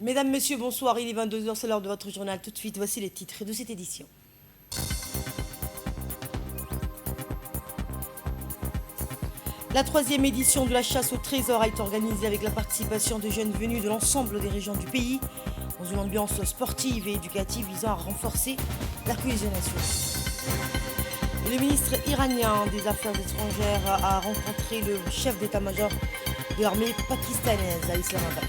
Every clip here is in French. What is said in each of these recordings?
Mesdames, Messieurs, bonsoir. Il est 22 heures, c'est l'heure de votre journal. Tout de suite, voici les titres de cette édition. La troisième édition de la chasse au trésor a été organisée avec la participation de jeunes venus de l'ensemble des régions du pays, dans une ambiance sportive et éducative visant à renforcer la cohésion nationale. Et le ministre iranien des Affaires étrangères a rencontré le chef d'état-major de l'armée pakistanaise à Islamabad.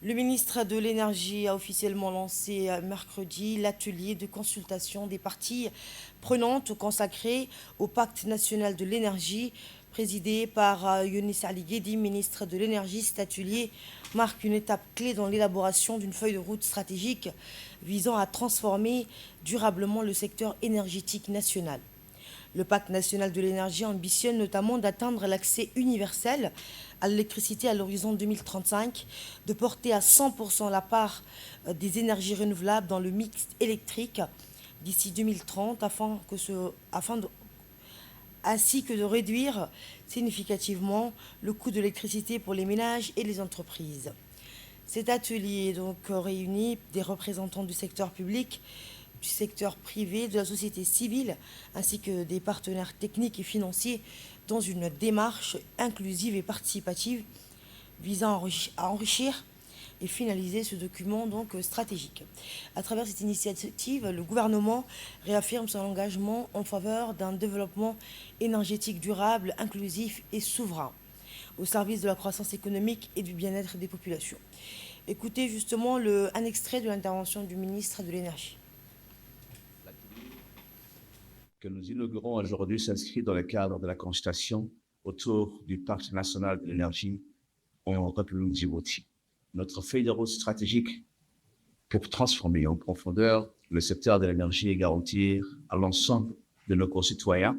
Le ministre de l'Énergie a officiellement lancé mercredi l'atelier de consultation des parties prenantes consacré au Pacte national de l'énergie, présidé par Younis Ali Guedi, ministre de l'Énergie. Cet atelier marque une étape clé dans l'élaboration d'une feuille de route stratégique visant à transformer durablement le secteur énergétique national. Le Pacte national de l'énergie ambitionne notamment d'atteindre l'accès universel à l'électricité à l'horizon 2035, de porter à 100% la part des énergies renouvelables dans le mix électrique d'ici 2030, ainsi que de réduire significativement le coût de l'électricité pour les ménages et les entreprises. Cet atelier donc réunit des représentants du secteur public, du secteur privé, de la société civile, ainsi que des partenaires techniques et financiers dans une démarche inclusive et participative visant à enrichir et finaliser ce document donc stratégique. À travers cette initiative, le gouvernement réaffirme son engagement en faveur d'un développement énergétique durable, inclusif et souverain, au service de la croissance économique et du bien-être des populations. Écoutez justement un extrait de l'intervention du ministre de l'Énergie. Que nous inaugurons aujourd'hui s'inscrit dans le cadre de la consultation autour du Pacte national de l'énergie en République Djibouti. Notre feuille de route stratégique pour transformer en profondeur le secteur de l'énergie et garantir à l'ensemble de nos concitoyens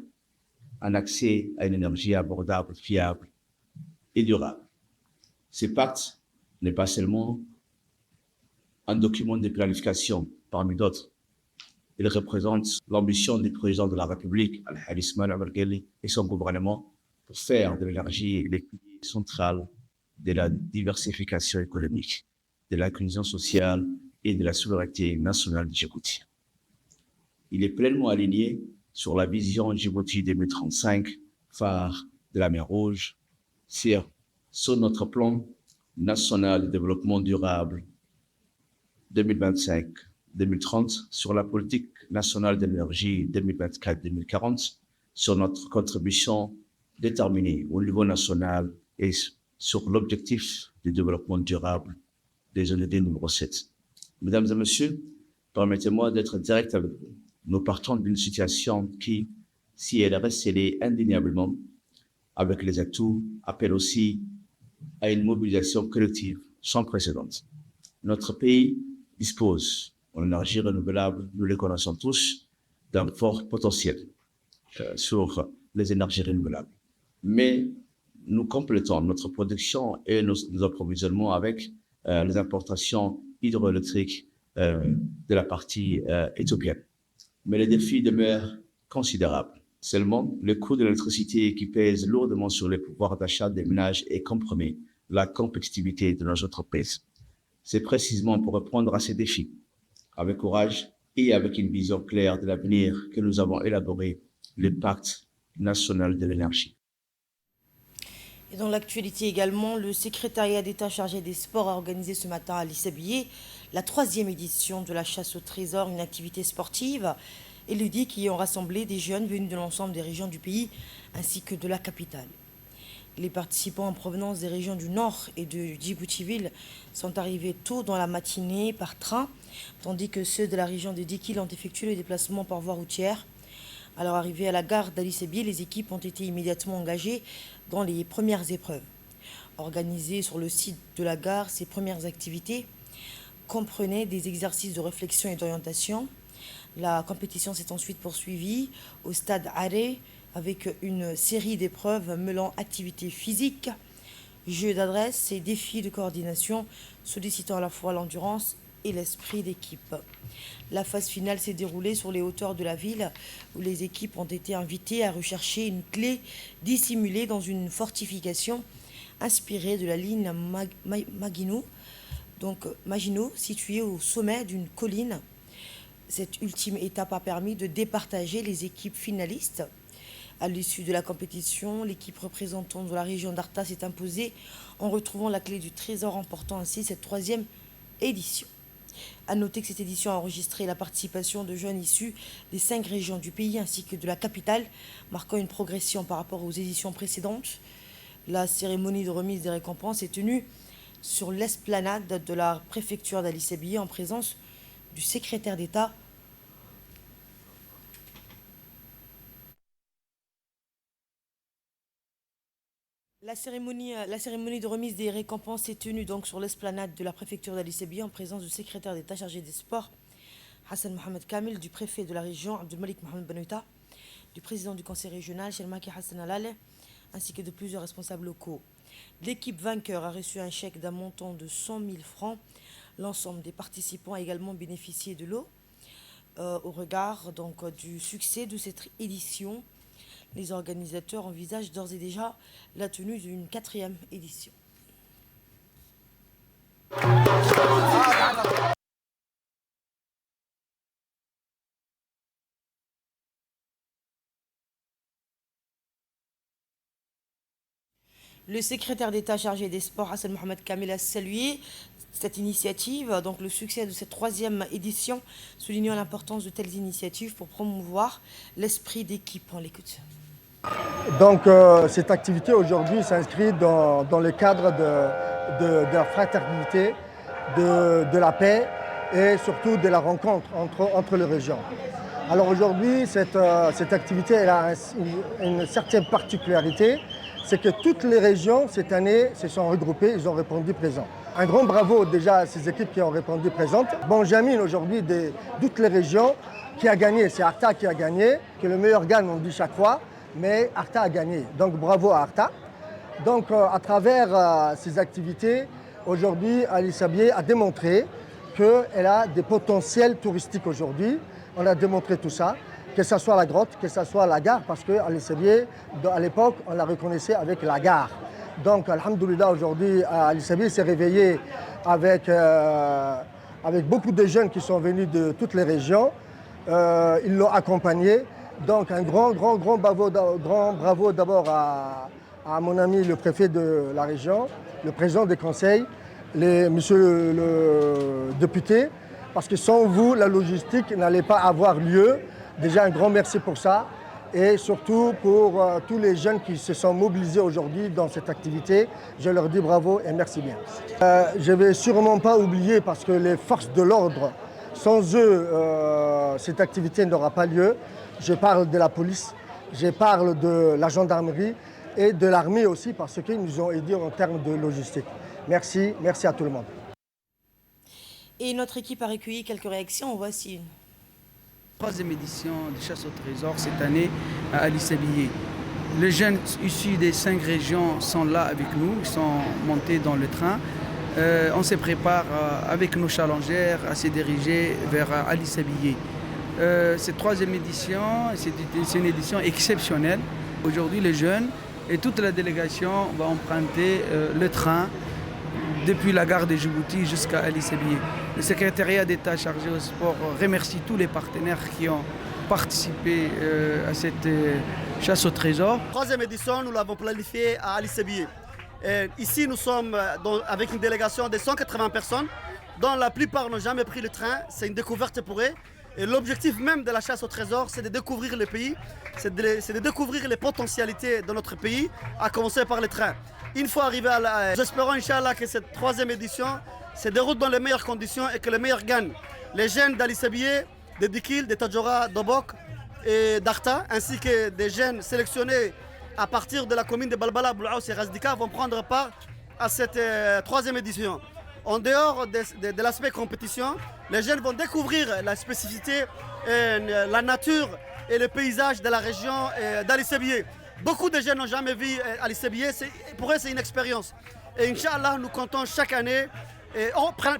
un accès à une énergie abordable, fiable et durable. Ce pacte n'est pas seulement un document de planification parmi d'autres. Il représente l'ambition du président de la République, Al-Hadi Ismail Omar Guelleh, et son gouvernement pour faire de l'énergie les piliers centrales de la diversification économique, de l'inclusion sociale et de la souveraineté nationale de Djibouti. Il est pleinement aligné sur la vision Djibouti 2035, phare de la mer Rouge, sur notre plan national de développement durable 2025-2030, sur la politique nationale de l'énergie 2024-2040, sur notre contribution déterminée au niveau national et sur l'objectif du développement durable des ODD numéro 7. Mesdames et messieurs, permettez-moi d'être direct avec vous. Nous partons d'une situation qui, si elle reste scellée indéniablement avec les atouts, appelle aussi à une mobilisation collective sans précédent. Notre pays dispose en énergie renouvelable, nous les connaissons tous, d'un fort potentiel sur les énergies renouvelables. Mais nous complétons notre production et nos approvisionnements avec les importations hydroélectriques de la partie éthiopienne. Mais les défis demeurent considérables. Seulement, le coût de l'électricité qui pèse lourdement sur les pouvoirs d'achat des ménages et compromet la compétitivité de nos entreprises. C'est précisément pour répondre à ces défis, avec courage et avec une vision claire de l'avenir, que nous avons élaboré le Pacte national de l'énergie. Et dans l'actualité également, le secrétariat d'État chargé des sports a organisé ce matin à Lissabillé la troisième édition de la chasse au trésor, une activité sportive et ludique qui ont rassemblé des jeunes venus de l'ensemble des régions du pays ainsi que de la capitale. Les participants en provenance des régions du Nord et de Djibouti-Ville sont arrivés tôt dans la matinée par train, tandis que ceux de la région de Dikil ont effectué le déplacement par voie routière. À leur arrivée à la gare d'Ali Sébié, les équipes ont été immédiatement engagées dans les premières épreuves. Organisées sur le site de la gare, ces premières activités comprenaient des exercices de réflexion et d'orientation. La compétition s'est ensuite poursuivie au stade Aré avec une série d'épreuves mêlant activités physiques, jeux d'adresse et défis de coordination, sollicitant à la fois l'endurance et l'esprit d'équipe. La phase finale s'est déroulée sur les hauteurs de la ville, où les équipes ont été invitées à rechercher une clé dissimulée dans une fortification inspirée de la ligne Maginot, située au sommet d'une colline. Cette ultime étape a permis de départager les équipes finalistes. À l'issue de la compétition, l'équipe représentante de la région d'Arta s'est imposée en retrouvant la clé du trésor, remportant ainsi cette 3e édition. À noter que cette édition a enregistré la participation de jeunes issus des 5 régions du pays ainsi que de la capitale, marquant une progression par rapport aux éditions précédentes. La cérémonie de remise des récompenses est tenue sur l'esplanade de la préfecture d'Ali Sabié en présence du secrétaire d'État. La cérémonie de remise des récompenses est tenue donc sur l'esplanade de la préfecture d'Ali Sabié en présence du secrétaire d'État chargé des sports, Hassan Mohamed Kamil, du préfet de la région, Abdelmalik Mohamed Benouita, du président du conseil régional, Shelmaki Hassan Alale, ainsi que de plusieurs responsables locaux. L'équipe vainqueur a reçu un chèque d'un montant de 100 000 francs. L'ensemble des participants a également bénéficié de l'eau. Au regard donc du succès de cette édition, les organisateurs envisagent d'ores et déjà la tenue d'une 4e édition. Le secrétaire d'État chargé des sports, Hassan Mohamed Kamil, a salué cette initiative, donc le succès de cette 3e édition, soulignant l'importance de telles initiatives pour promouvoir l'esprit d'équipe. On l'écoute. Donc cette activité aujourd'hui s'inscrit dans le cadre de la fraternité, de la paix et surtout de la rencontre entre les régions. Alors aujourd'hui, cette activité elle a une certaine particularité, c'est que toutes les régions cette année se sont regroupées, ils ont répondu présent. Un grand bravo déjà à ces équipes qui ont répondu présentes. Benjamin aujourd'hui de toutes les régions qui a gagné, c'est Arta qui a gagné, que le meilleur gagne on dit chaque fois. Mais Arta a gagné. Donc bravo à Arta. Donc à travers ces activités, aujourd'hui, Ali Sabié a démontré qu'elle a des potentiels touristiques aujourd'hui. On a démontré tout ça, que ce soit la grotte, que ce soit la gare, parce que Ali Sabié, à l'époque, on la reconnaissait avec la gare. Donc, alhamdoulilah, aujourd'hui, Ali Sabié s'est réveillé avec beaucoup de jeunes qui sont venus de toutes les régions. Ils l'ont accompagné. Donc un grand bravo d'abord à mon ami le préfet de la région, le président des conseils, monsieur le député, parce que sans vous, la logistique n'allait pas avoir lieu. Déjà un grand merci pour ça et surtout pour tous les jeunes qui se sont mobilisés aujourd'hui dans cette activité. Je leur dis bravo et merci bien. Je ne vais sûrement pas oublier parce que les forces de l'ordre, sans eux, cette activité n'aura pas lieu. Je parle de la police, je parle de la gendarmerie et de l'armée aussi parce qu'ils nous ont aidés en termes de logistique. Merci à tout le monde. Et notre équipe a recueilli quelques réactions, voici une. 3e édition de chasse au trésor cette année à Ali Sabié. Les jeunes issus des 5 régions sont là avec nous, ils sont montés dans le train. On se prépare avec nos challengers à se diriger vers Ali Sabié. Cette 3e édition, c'est une édition exceptionnelle. Aujourd'hui, les jeunes et toute la délégation va emprunter le train depuis la gare de Djibouti jusqu'à Ali Sabié. Le secrétariat d'État chargé au sport remercie tous les partenaires qui ont participé à cette chasse au trésor. 3e édition, nous l'avons planifiée à Ali Sabié. Ici, nous sommes avec une délégation de 180 personnes, dont la plupart n'ont jamais pris le train. C'est une découverte pour eux. Et l'objectif même de la chasse au trésor, c'est de découvrir le pays, c'est de découvrir les potentialités de notre pays, à commencer par les trains. Une fois arrivé à la... Nous espérons, Inch'Allah, que cette 3e édition se déroule dans les meilleures conditions et que les meilleurs gagnent. Les jeunes d'Ali Sabié, de Dikil, de Tadjoura, d'Obok et d'Arta, ainsi que des jeunes sélectionnés à partir de la commune de Balbala, Boulaous et Razdika vont prendre part à cette 3e édition. En dehors de l'aspect compétition, les jeunes vont découvrir la spécificité, la nature et le paysage de la région d'Ali Sabié. Beaucoup de jeunes n'ont jamais vu Ali Sabié, pour eux c'est une expérience. Et Inch'Allah, nous comptons chaque année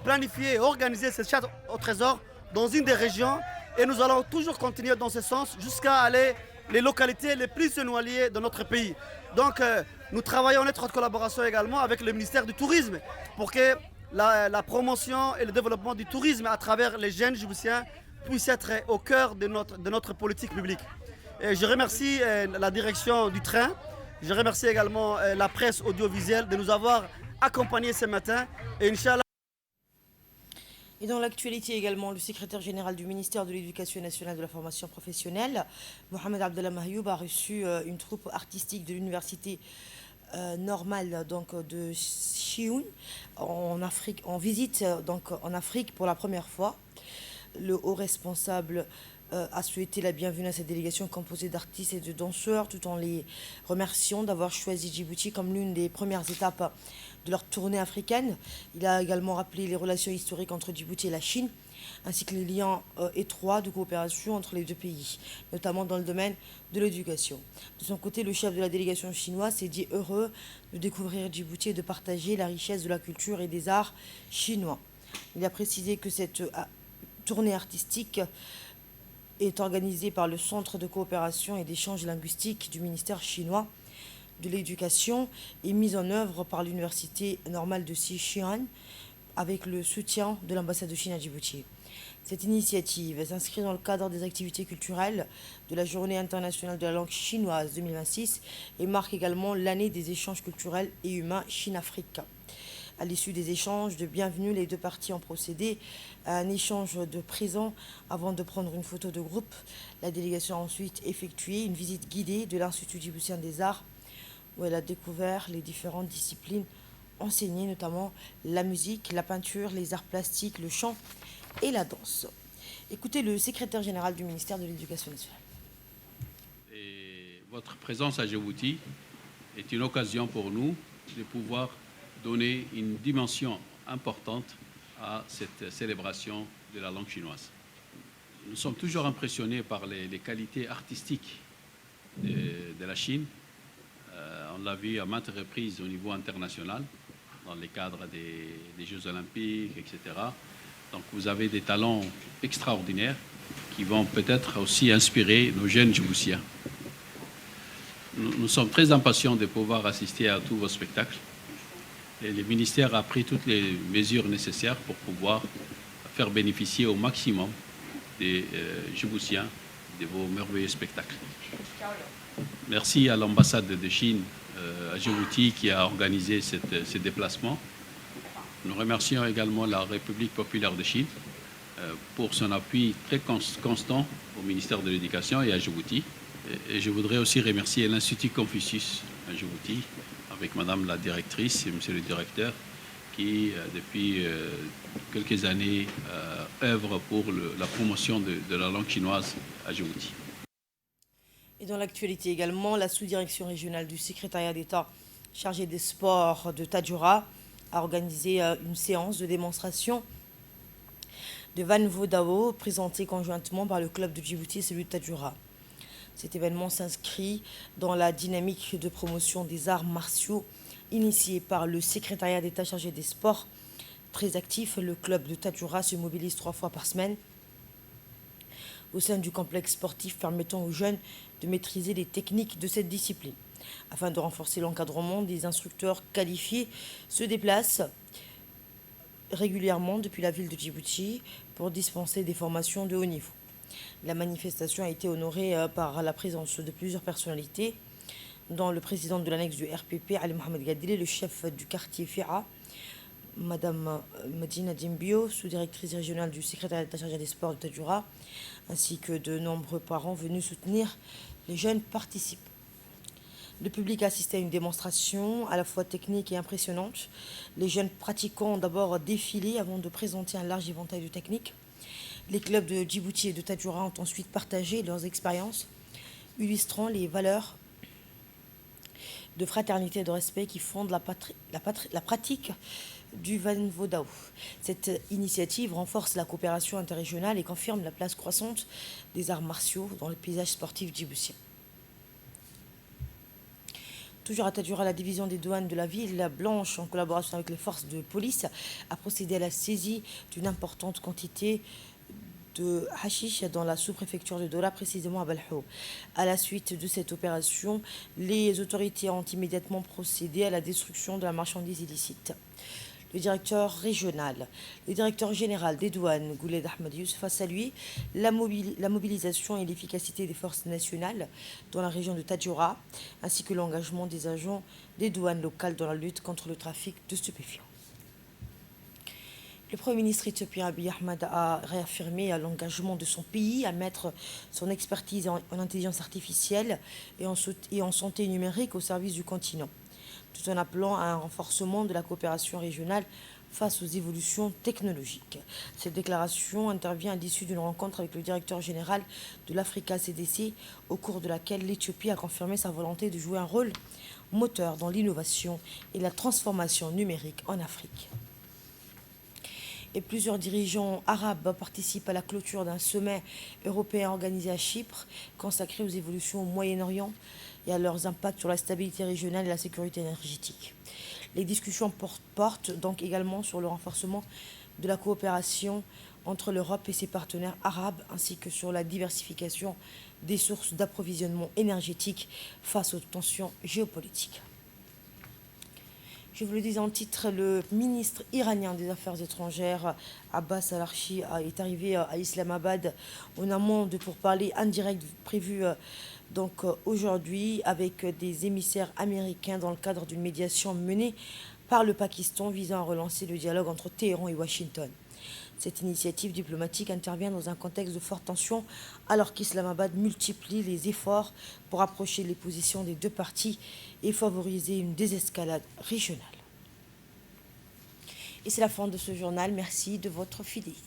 planifier et organiser cette chasse au trésor dans une des régions et nous allons toujours continuer dans ce sens jusqu'à aller les localités les plus éloignées de notre pays. Donc Nous travaillons en étroite collaboration également avec le ministère du Tourisme pour que la promotion et le développement du tourisme à travers les jeunes Djiboutiens puisse être au cœur de notre politique publique. Et je remercie la direction du train, je remercie également la presse audiovisuelle de nous avoir accompagnés ce matin. Et Inch'Allah. Et dans l'actualité également, le secrétaire général du ministère de l'Éducation nationale et de la formation professionnelle, Mohamed Abdallah Mahyoub, a reçu une troupe artistique de l'université normale donc, de Chioun en Afrique, en visite donc, en Afrique pour la première fois. Le haut responsable a souhaité la bienvenue à cette délégation composée d'artistes et de danseurs, tout en les remerciant d'avoir choisi Djibouti comme l'une des premières étapes de leur tournée africaine. Il a également rappelé les relations historiques entre Djibouti et la Chine, ainsi que les liens étroits de coopération entre les deux pays, notamment dans le domaine de l'éducation. De son côté, le chef de la délégation chinoise s'est dit heureux de découvrir Djibouti et de partager la richesse de la culture et des arts chinois. Il a précisé que cette tournée artistique est organisée par le Centre de coopération et d'échange linguistique du ministère chinois de l'Éducation et mise en œuvre par l'Université normale de Sichuan avec le soutien de l'ambassade de Chine à Djibouti. Cette initiative s'inscrit dans le cadre des activités culturelles de la Journée internationale de la langue chinoise 2026 et marque également l'année des échanges culturels et humains Chine-Afrique. À l'issue des échanges de bienvenue, les deux parties ont procédé à un échange de présents avant de prendre une photo de groupe. La délégation a ensuite effectué une visite guidée de l'Institut djiboutien des arts où elle a découvert les différentes disciplines enseignées, notamment la musique, la peinture, les arts plastiques, le chant et la danse. Écoutez le secrétaire général du ministère de l'Éducation nationale. Et votre présence à Djibouti est une occasion pour nous de pouvoir donner une dimension importante à cette célébration de la langue chinoise. Nous sommes toujours impressionnés par les qualités artistiques de la Chine. On l'a vu à maintes reprises au niveau international, dans les cadres des Jeux Olympiques, etc. Donc vous avez des talents extraordinaires qui vont peut-être aussi inspirer nos jeunes Djiboutiens. Nous sommes très impatients de pouvoir assister à tous vos spectacles. Et le ministère a pris toutes les mesures nécessaires pour pouvoir faire bénéficier au maximum des Djiboutiens de vos merveilleux spectacles. Merci à l'ambassade de Chine à Djibouti qui a organisé ce déplacement. Nous remercions également la République populaire de Chine pour son appui très constant au ministère de l'Éducation et à Djibouti. Et je voudrais aussi remercier l'Institut Confucius à Djibouti, avec Madame la directrice et Monsieur le directeur, qui depuis quelques années œuvrent pour la promotion de la langue chinoise à Djibouti. Et dans l'actualité également, la sous-direction régionale du secrétariat d'État chargée des sports de Tadjoura a organisé une séance de démonstration de Van Vodao présentée conjointement par le club de Djibouti et celui de Tadjoura. Cet événement s'inscrit dans la dynamique de promotion des arts martiaux initiée par le secrétariat d'État chargé des sports. Très actif, le club de Tadjoura se mobilise 3 fois par semaine au sein du complexe sportif permettant aux jeunes de maîtriser les techniques de cette discipline. Afin de renforcer l'encadrement, des instructeurs qualifiés se déplacent régulièrement depuis la ville de Djibouti pour dispenser des formations de haut niveau. La manifestation a été honorée par la présence de plusieurs personnalités, dont le président de l'annexe du RPP, Ali Mohamed Gadili, le chef du quartier FIA, Madame Medina Dimbio, sous-directrice régionale du secrétariat d'État chargé des sports de Tadjoura, ainsi que de nombreux parents venus soutenir les jeunes participants. Le public a assisté à une démonstration à la fois technique et impressionnante. Les jeunes pratiquants ont d'abord défilé avant de présenter un large éventail de techniques. Les clubs de Djibouti et de Tadjoura ont ensuite partagé leurs expériences, illustrant les valeurs de fraternité et de respect qui fondent la pratique du Van Vodao. Cette initiative renforce la coopération interrégionale et confirme la place croissante des arts martiaux dans le paysage sportif djiboutien. Toujours à Tadjoura, la division des douanes de la ville blanche, en collaboration avec les forces de police, a procédé à la saisie d'une importante quantité de hashish dans la sous-préfecture de Dola, précisément à Balhou. À la suite de cette opération, les autorités ont immédiatement procédé à la destruction de la marchandise illicite. Le directeur général des douanes, Gouled Ahmed Youssef, a salué la mobilisation et l'efficacité des forces nationales dans la région de Tadjoura, ainsi que l'engagement des agents des douanes locales dans la lutte contre le trafic de stupéfiants. Le Premier ministre éthiopien Abiy Ahmed a réaffirmé l'engagement de son pays à mettre son expertise en intelligence artificielle et en santé numérique au service du continent, tout en appelant à un renforcement de la coopération régionale face aux évolutions technologiques. Cette déclaration intervient à l'issue d'une rencontre avec le directeur général de l'Africa CDC, au cours de laquelle l'Éthiopie a confirmé sa volonté de jouer un rôle moteur dans l'innovation et la transformation numérique en Afrique. Et plusieurs dirigeants arabes participent à la clôture d'un sommet européen organisé à Chypre, consacré aux évolutions au Moyen-Orient et à leurs impacts sur la stabilité régionale et la sécurité énergétique. Les discussions portent donc également sur le renforcement de la coopération entre l'Europe et ses partenaires arabes, ainsi que sur la diversification des sources d'approvisionnement énergétique face aux tensions géopolitiques. Je vous le dis en titre, le ministre iranien des Affaires étrangères, Abbas Araghchi, est arrivé à Islamabad en amont de pourparlers indirects prévus aujourd'hui avec des émissaires américains dans le cadre d'une médiation menée par le Pakistan visant à relancer le dialogue entre Téhéran et Washington. Cette initiative diplomatique intervient dans un contexte de forte tension alors qu'Islamabad multiplie les efforts pour approcher les positions des deux parties et favoriser une désescalade régionale. Et c'est la fin de ce journal. Merci de votre fidélité.